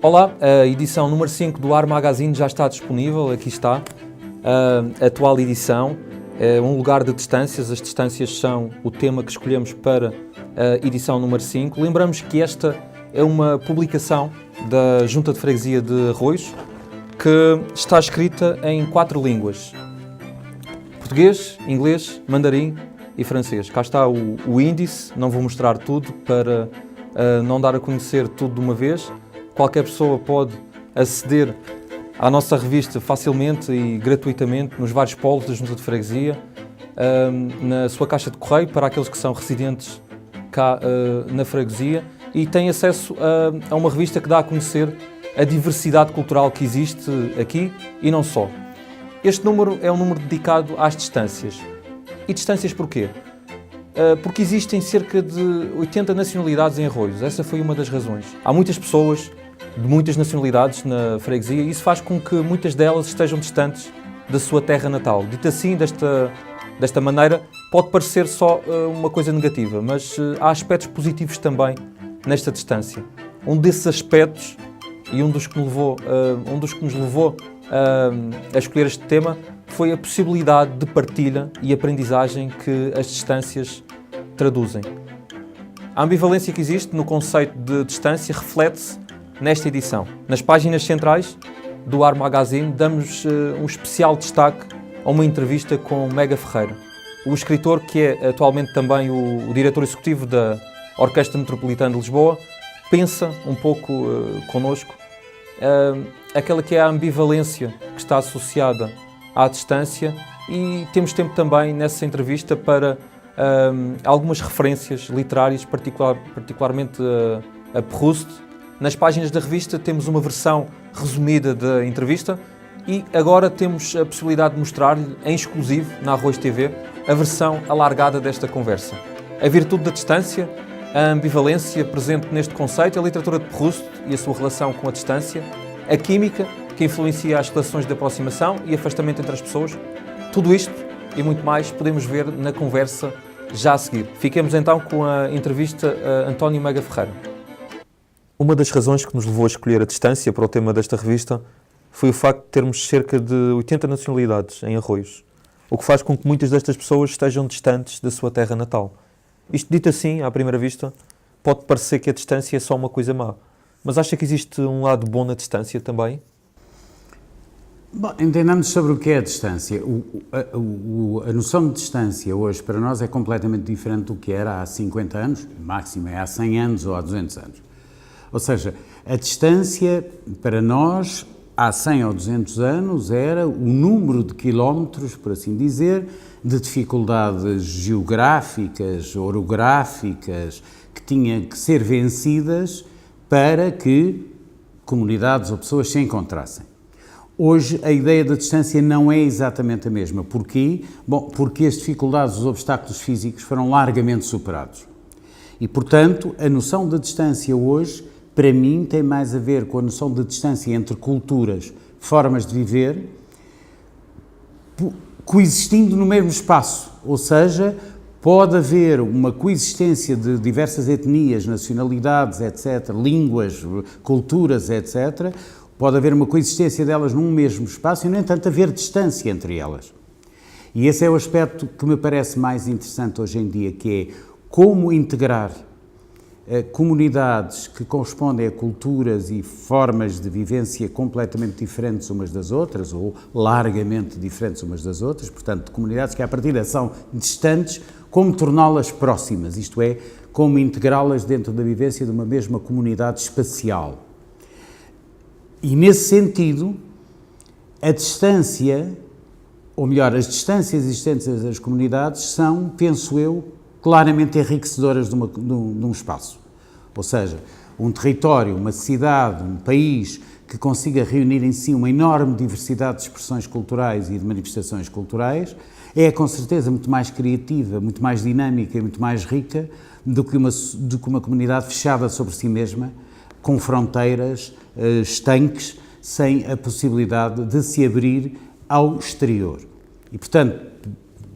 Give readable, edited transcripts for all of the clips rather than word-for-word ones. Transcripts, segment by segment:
Olá, a edição número 5 do Ar Magazine já está disponível, aqui está. A atual edição é um lugar de distâncias, as distâncias são o tema que escolhemos para a edição número 5. Lembramos que esta é uma publicação da Junta de Freguesia de Arroios, que está escrita em 4 línguas: português, inglês, mandarim e francês. Cá está o índice, não vou mostrar tudo para não dar a conhecer tudo de uma vez. Qualquer pessoa pode aceder à nossa revista facilmente e gratuitamente nos vários polos da Junta de Freguesia, na sua caixa de correio para aqueles que são residentes cá na freguesia, e tem acesso a uma revista que dá a conhecer a diversidade cultural que existe aqui e não só. Este número é um número dedicado às distâncias. E distâncias porquê? Porque existem cerca de 80 nacionalidades em Arroios. Essa foi uma das razões. Há muitas pessoas de muitas nacionalidades na freguesia e isso faz com que muitas delas estejam distantes da sua terra natal. Dito assim, desta maneira, pode parecer só uma coisa negativa, mas há aspectos positivos também nesta distância. Um desses aspectos, e um dos que nos levou a escolher este tema, foi a possibilidade de partilha e aprendizagem que as distâncias traduzem. A ambivalência que existe no conceito de distância reflete-se nesta edição. Nas páginas centrais do Ar Magazine damos um especial destaque a uma entrevista com Mega Ferreira, o escritor que é atualmente também o diretor executivo da Orquestra Metropolitana de Lisboa. Pensa um pouco connosco aquela que é a ambivalência que está associada à distância, e temos tempo também nessa entrevista para algumas referências literárias, particularmente a Proust. Nas páginas da revista temos uma versão resumida da entrevista e agora temos a possibilidade de mostrar-lhe, em exclusivo, na Arroios TV, a versão alargada desta conversa. A virtude da distância, a ambivalência presente neste conceito, a literatura de Proust e a sua relação com a distância, a química que influencia as relações de aproximação e afastamento entre as pessoas. Tudo isto e muito mais podemos ver na conversa já a seguir. Fiquemos então com a entrevista a António Mega Ferreira. Uma das razões que nos levou a escolher a distância para o tema desta revista foi o facto de termos cerca de 80 nacionalidades em Arroios, o que faz com que muitas destas pessoas estejam distantes da sua terra natal. Isto dito assim, à primeira vista, pode parecer que a distância é só uma coisa má, mas acha que existe um lado bom na distância também? Bom, entendamos sobre o que é a distância. A noção de distância hoje para nós é completamente diferente do que era há 50 anos, máximo é há 100 anos ou há 200 anos. Ou seja, a distância para nós há 100 ou 200 anos era o número de quilómetros, por assim dizer, de dificuldades geográficas, orográficas, que tinham que ser vencidas para que comunidades ou pessoas se encontrassem. Hoje a ideia da distância não é exatamente a mesma. Porquê? Bom, porque as dificuldades, os obstáculos físicos foram largamente superados. E, portanto, a noção da distância hoje, para mim, tem mais a ver com a noção de distância entre culturas, formas de viver, coexistindo no mesmo espaço. Ou seja, pode haver uma coexistência de diversas etnias, nacionalidades, etc., línguas, culturas, etc., pode haver uma coexistência delas num mesmo espaço e, no entanto, haver distância entre elas. E esse é o aspecto que me parece mais interessante hoje em dia, que é como integrar comunidades que correspondem a culturas e formas de vivência completamente diferentes umas das outras, ou largamente diferentes umas das outras, portanto, comunidades que à partida são distantes, como torná-las próximas, isto é, como integrá-las dentro da vivência de uma mesma comunidade espacial. E nesse sentido, a distância, ou melhor, as distâncias existentes das comunidades são, penso eu, claramente enriquecedoras de um espaço. Ou seja, um território, uma cidade, um país que consiga reunir em si uma enorme diversidade de expressões culturais e de manifestações culturais é, com certeza, muito mais criativa, muito mais dinâmica e muito mais rica do que uma comunidade fechada sobre si mesma, com fronteiras, estanques, sem a possibilidade de se abrir ao exterior. E, portanto,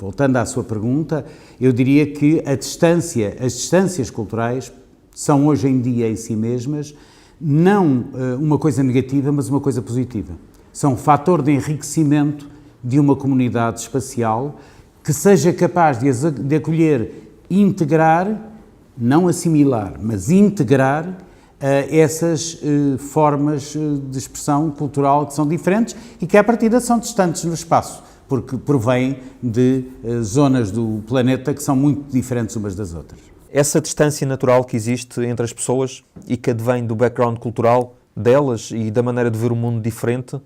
voltando à sua pergunta, eu diria que as distâncias culturais são hoje em dia em si mesmas não uma coisa negativa, mas uma coisa positiva. São um fator de enriquecimento de uma comunidade espacial que seja capaz de acolher e integrar, não assimilar, mas integrar essas formas de expressão cultural que são diferentes e que, à partida, são distantes no espaço, porque provêm de zonas do planeta que são muito diferentes umas das outras. Essa distância natural que existe entre as pessoas e que advém do background cultural delas e da maneira de ver o mundo diferente,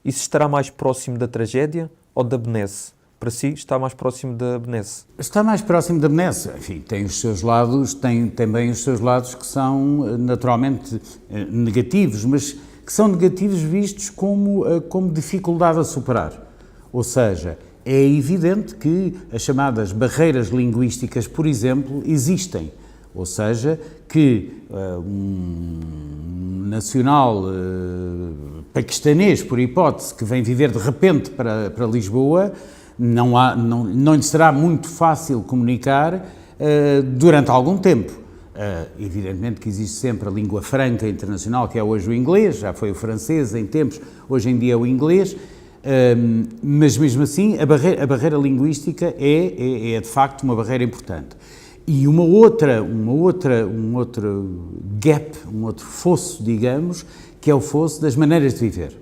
isso estará mais próximo da tragédia ou da benesse? Para si, está mais próximo da benesse? Está mais próximo da benesse. Enfim, tem os seus lados, tem também os seus lados que são naturalmente negativos, mas que são negativos vistos como dificuldade a superar. Ou seja, é evidente que as chamadas barreiras linguísticas, por exemplo, existem. Ou seja, que um nacional paquistanês, por hipótese, que vem viver de repente para Lisboa, não lhe será muito fácil comunicar durante algum tempo. Evidentemente que existe sempre a língua franca internacional, que é hoje o inglês, já foi o francês em tempos, hoje em dia é o inglês, mas mesmo assim a barreira linguística é de facto uma barreira importante. E um outro gap, um outro fosso, digamos, que é o fosso das maneiras de viver,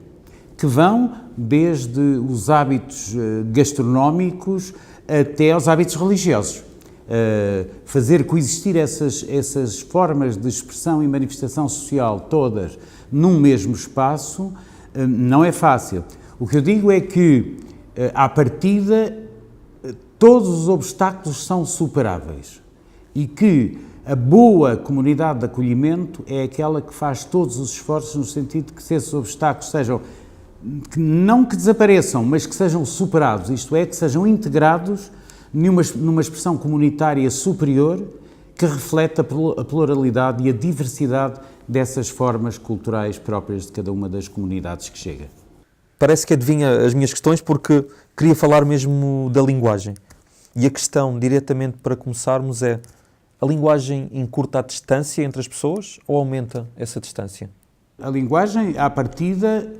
que vão desde os hábitos gastronómicos até aos hábitos religiosos. Fazer coexistir essas formas de expressão e manifestação social todas num mesmo espaço não é fácil. O que eu digo é que, à partida, todos os obstáculos são superáveis e que a boa comunidade de acolhimento é aquela que faz todos os esforços no sentido de que esses obstáculos sejam, não que desapareçam, mas que sejam superados, isto é, que sejam integrados numa expressão comunitária superior que reflete a pluralidade e a diversidade dessas formas culturais próprias de cada uma das comunidades que chega. Parece que adivinha as minhas questões porque queria falar mesmo da linguagem. E a questão, diretamente para começarmos, é: a linguagem encurta a distância entre as pessoas ou aumenta essa distância? A linguagem, à partida,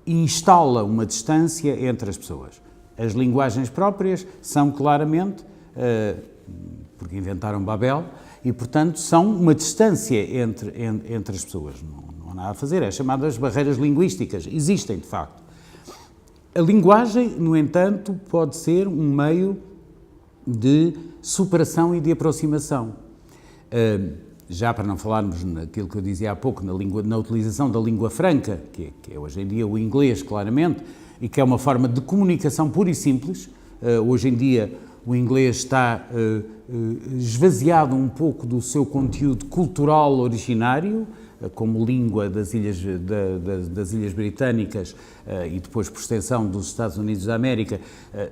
instala uma distância entre as pessoas. As linguagens próprias são claramente, porque inventaram Babel, e portanto são uma distância entre as pessoas. Não há nada a fazer, é chamadas barreiras linguísticas, existem de facto. A linguagem, no entanto, pode ser um meio de superação e de aproximação. Já para não falarmos naquilo que eu dizia há pouco, na utilização da língua franca, que é hoje em dia o inglês, claramente, e que é uma forma de comunicação pura e simples. Hoje em dia o inglês está esvaziado um pouco do seu conteúdo cultural originário, como língua das Ilhas Britânicas e depois por extensão dos Estados Unidos da América,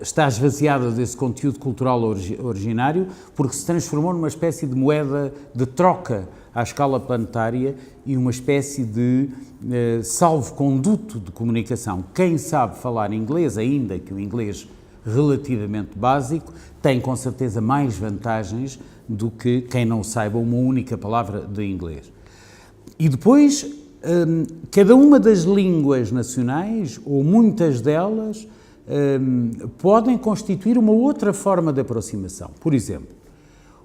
está esvaziada desse conteúdo cultural originário porque se transformou numa espécie de moeda de troca à escala planetária e uma espécie de salvo-conduto de comunicação. Quem sabe falar inglês, ainda que o inglês relativamente básico, tem com certeza mais vantagens do que quem não saiba uma única palavra de inglês. E depois, cada uma das línguas nacionais, ou muitas delas, podem constituir uma outra forma de aproximação. Por exemplo,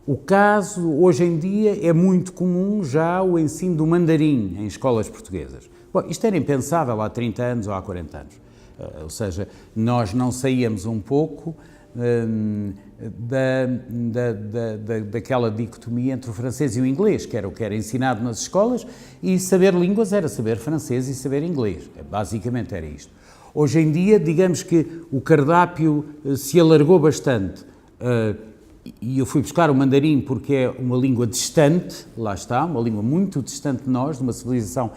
o caso, hoje em dia, é muito comum já o ensino do mandarim em escolas portuguesas. Bom, isto era impensável há 30 anos ou há 40 anos. Ou seja, nós não saíamos um pouco daquela dicotomia entre o francês e o inglês, que era o que era ensinado nas escolas, e saber línguas era saber francês e saber inglês. Basicamente era isto. Hoje em dia, digamos que o cardápio se alargou bastante, e eu fui buscar o mandarim porque é uma língua distante, lá está, uma língua muito distante de nós, de uma civilização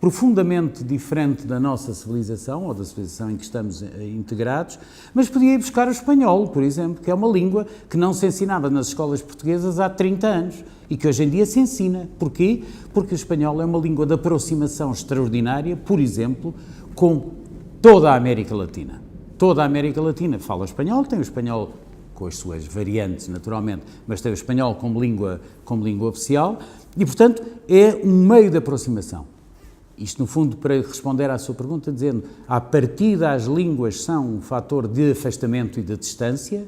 profundamente diferente da nossa civilização, ou da civilização em que estamos integrados, mas podia ir buscar o espanhol, por exemplo, que é uma língua que não se ensinava nas escolas portuguesas há 30 anos e que hoje em dia se ensina. Porquê? Porque o espanhol é uma língua de aproximação extraordinária, por exemplo, com toda a América Latina. Toda a América Latina fala espanhol, tem o espanhol com as suas variantes, naturalmente, mas tem o espanhol como língua oficial e, portanto, é um meio de aproximação. Isto, no fundo, para responder à sua pergunta, dizendo, à partida as línguas são um fator de afastamento e de distância,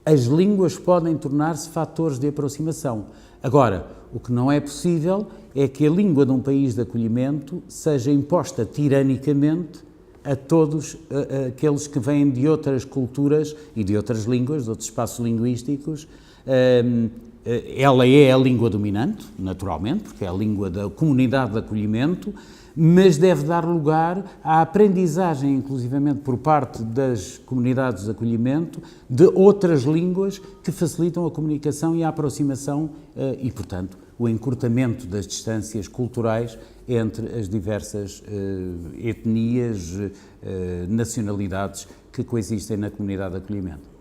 as línguas podem tornar-se fatores de aproximação. Agora, o que não é possível é que a língua de um país de acolhimento seja imposta tiranicamente a todos aqueles que vêm de outras culturas e de outras línguas, de outros espaços linguísticos. Ela é a língua dominante, naturalmente, porque é a língua da comunidade de acolhimento, mas deve dar lugar à aprendizagem, inclusivamente por parte das comunidades de acolhimento, de outras línguas que facilitam a comunicação e a aproximação e, portanto, o encurtamento das distâncias culturais entre as diversas etnias, nacionalidades que coexistem na comunidade de acolhimento.